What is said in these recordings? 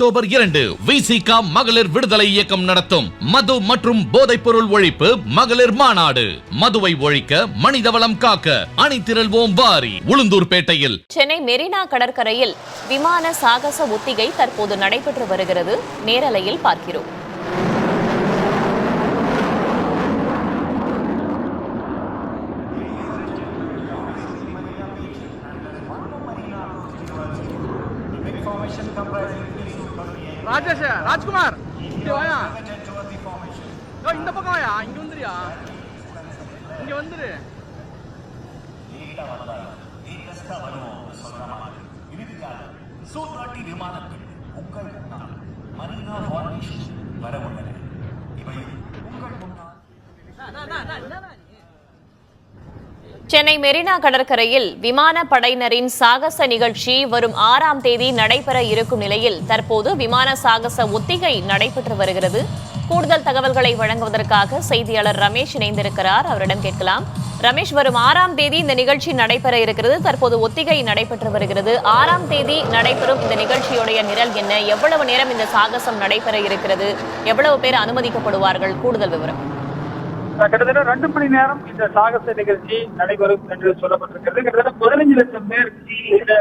October 2 Visika மகளிர் விடுதலை இயக்கம் நடத்தும் மது மற்றும் போதைப் பொருள் ஒழிப்பு மகளிர் மாநாடு. மதுவை ஒழிக்க, மனிதவளம் காக்க அணிதிரள்வோம் வாரி. உளுந்தூர்பேட்டையில். சென்னை மெரினா கடற்கரையில் விமான சாகச ஒத்திகை தற்போது நடைபெற்று வருகிறது. நேரலையில் பார்க்கிறோம். ராஜ்குமார் இந்த பக்கம் வாயா, இங்க வந்துறியா, இங்க வந்துரு. சூதாட்டி விமானத்தில் உங்கள் முன்னால் மரீனா ஃபார்மேஷன் வர உள்ளன. இவை உங்கள் முன்னால். சென்னை மெரினா கடற்கரையில் விமானப்படையினரின் சாகச நிகழ்ச்சி வரும் 6ஆம் தேதி நடைபெற இருக்கும் நிலையில் தற்போது விமான சாகச ஒத்திகை நடைபெற்று வருகிறது. கூடுதல் தகவல்களை வழங்குவதற்காக செய்தியாளர் ரமேஷ் இணைந்திருக்கிறார். அவரிடம் கேட்கலாம். ரமேஷ், வரும் 6ஆம் தேதி இந்த நிகழ்ச்சி நடைபெற இருக்கிறது. தற்போது ஒத்திகை நடைபெற்று வருகிறது. 6ஆம் தேதி நடைபெறும் இந்த நிகழ்ச்சியுடைய நிரல் என்ன? எவ்வளவு நேரம் இந்த சாகசம் நடைபெற இருக்கிறது? எவ்வளவு பேர் அனுமதிக்கப்படுவார்கள்? கூடுதல் விவரம். கிட்டத்தட்ட 2 மணி நேரம் இந்த சாகச நிகழ்ச்சி நடைபெறும் என்று சொல்லப்பட்டிருக்கிறது. கிட்டத்தட்ட 15 லட்சம் பேர் இந்த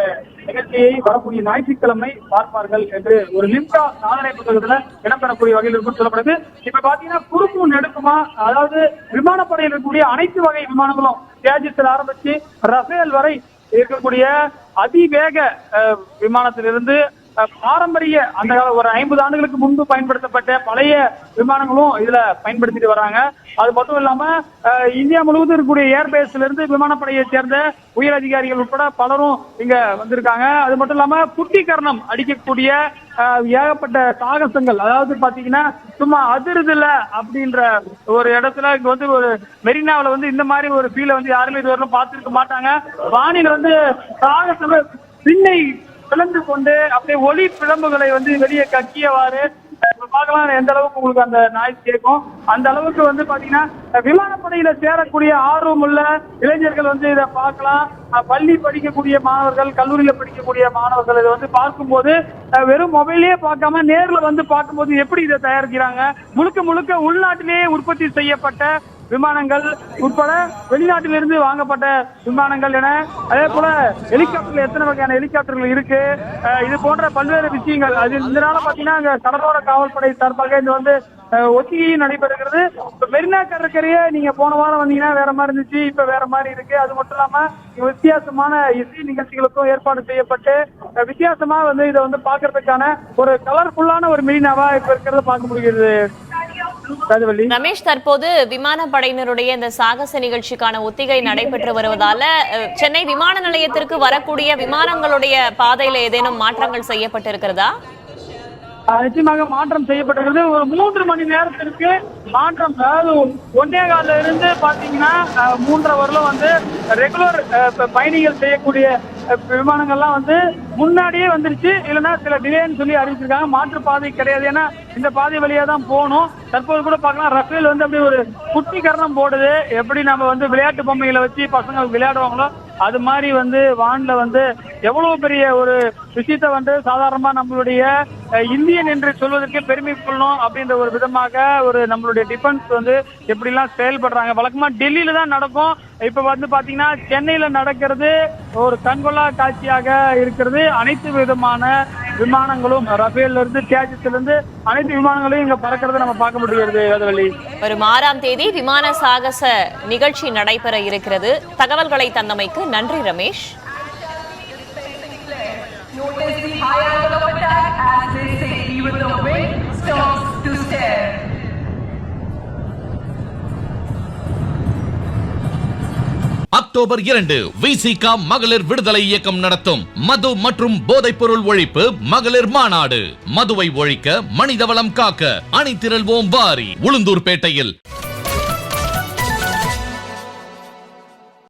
நிகழ்ச்சியை வரக்கூடிய ஞாயிற்றுக்கிழமை பார்ப்பார்கள் என்று ஒரு லிம்கா சாதனை புத்தகத்துல இடம்பெறக்கூடிய வகையில் இருக்கும் சொல்லப்படுது. இப்ப பாத்தீங்கன்னா குறுக்கும் நெடுக்குமா, அதாவது விமானப்படையில் இருக்கக்கூடிய அனைத்து வகை விமானங்களும் தேஜஸில் ஆரம்பிச்சு ரஃபேல் வரை இருக்கக்கூடிய அதிவேக விமானத்திலிருந்து பாரம்பரிய அந்த ஒரு 50 ஆண்டுகளுக்கு முன்பு பயன்படுத்தப்பட்ட பழைய விமானங்களும் இதுல பயன்படுத்திட்டு வராங்க. அது மட்டும் இல்லாம இந்தியா முழுவதும் இருக்கக்கூடிய ஏர்பேஸ்ல இருந்து விமானப்படையை சேர்ந்த உயர் அதிகாரிகள் உட்பட பலரும் இங்க வந்திருக்காங்க. அது மட்டும் இல்லாம குட்டிகரணம் அடிக்கக்கூடிய ஏகப்பட்ட சாகசங்கள், அதாவது பாத்தீங்கன்னா சும்மா அதிர்துல அப்படின்ற ஒரு இடத்துல இங்க வந்து ஒரு மெரினாவில வந்து இந்த மாதிரி ஒரு ஃபீலை வந்து யாருமே இதுவரைக்கும் பார்த்திருக்க மாட்டாங்க. வானில வந்து சாகசம் பின்னை பிளந்து கொண்டு அப்படியே ஒளி பிழம்புகளை வந்து வெளியே கக்கியவாறு பார்க்கலாம். எந்த அளவுக்கு உங்களுக்கு அந்த நாய்ஸ் கேட்கும், அந்த அளவுக்கு வந்து பாத்தீங்கன்னா விமானப்படையில சேரக்கூடிய ஆர்வம் உள்ள இளைஞர்கள் வந்து இதை பார்க்கலாம். பள்ளி படிக்கக்கூடிய மாணவர்கள், கல்லூரியில படிக்கக்கூடிய மாணவர்கள் இதை வந்து பார்க்கும்போது வெறும் மொபைலே பார்க்காம நேர்ல வந்து பார்க்கும்போது எப்படி இதை தயாரிக்கிறாங்க, முழுக்க முழுக்க உள்நாட்டிலேயே உற்பத்தி செய்யப்பட்ட விமானங்கள் உட்பட வெளிநாட்டிலிருந்து வாங்கப்பட்ட விமானங்கள் என, அதே போல ஹெலிகாப்டர்ல எத்தனை வகையான ஹெலிகாப்டர்கள் இருக்கு, இது போன்ற பல்வேறு விஷயங்கள். அது இதனால பாத்தீங்கன்னா கடலோர காவல்படை சார்பாக இது வந்து ஒத்திகையும் நடைபெறுகிறது. இப்ப மெரினா கடற்கரையே நீங்க போன வாரம் வந்தீங்கன்னா வேற மாதிரி இருந்துச்சு, இப்ப வேற மாதிரி இருக்கு. அது மட்டும் இல்லாம வித்தியாசமான இசை நிகழ்ச்சிகளுக்கும் ஏற்பாடு செய்யப்பட்டு வித்தியாசமா வந்து இதை வந்து பாக்குறதுக்கான ஒரு கலர்ஃபுல்லான ஒரு மெரினாவா இப்ப இருக்கிறத பார்க்க முடிகிறது. ரமேஷ், தற்போது விமானப்படையினருடைய இந்த சாகச நிகழ்ச்சிக்கான ஒத்திகை நடைபெற்று வருவதால சென்னை விமான நிலையத்திற்கு வரக்கூடிய விமானங்களுடைய பாதையில ஏதேனும் மாற்றங்கள் செய்யப்பட்டிருக்கிறதா? நிச்சயமாக மாற்றம் செய்யப்பட்டிருக்கிறது. ஒரு 3 மணி நேரத்திற்கு மாற்றம், அதாவது 1.25 இருந்து பாத்தீங்கன்னா 3.5 வரலும் வந்து ரெகுலர் பயணிகள் செய்யக்கூடிய விமானங்கள்லாம் வந்து முன்னாடியே வந்துருச்சு. இல்லைன்னா சில டிலேன்னு சொல்லி அறிவிச்சிருக்காங்க. மாற்று பாதை கிடையாது, ஏன்னா இந்த பாதை வழியா தான் போகணும். தற்போது கூட பார்க்கலாம், ரஃபேல் வந்து அப்படி ஒரு குட்டிகரணம் போடுது. எப்படி நம்ம வந்து விளையாட்டு பொம்மைகளை வச்சு பசங்க விளையாடுவாங்களோ அது மாதிரி வந்து வான்ல வந்து எவ்வளவு பெரிய ஒரு விஷயத்த வந்து சாதாரணமா நம்மளுடைய இந்தியன் என்று சொல்வதற்கு பெருமை கொள்ளணும் அப்படின்ற ஒரு விதமாக ஒரு நம்மளுடைய டிஃபென்ஸ் வந்து எப்படிலாம் செயல்படுறாங்க. வழக்கமா டெல்லியில தான் நடக்கும். இப்ப வந்து பாத்தீங்கன்னா சென்னையில நடக்கிறது ஒரு கண்கொள்ளா காட்சியாக இருக்கிறது. அனைத்து விதமான விமானங்களும் ரஃபேல்ல இருந்து தேஜஸ்ல இருந்து அனைத்து விமானங்களையும் இங்க பறக்கிறத நம்ம பார்க்க முடிகிறது. வரும் 6ஆம் தேதி விமான சாகச நிகழ்ச்சி நடைபெற இருக்கிறது. தகவல்களை தந்தமைக்கு நன்றி ரமேஷ். அக்டோபர் 2 விசிகா மகளிர் விடுதலை இயக்கம் நடத்தும் மது மற்றும் போதைப் பொருள் ஒழிப்பு மகளிர் மாநாடு. மதுவை ஒழிக்க, மனிதவளம் காக்க அணிதிரள்வோம் வாரி. உளுந்தூர்பேட்டையில்.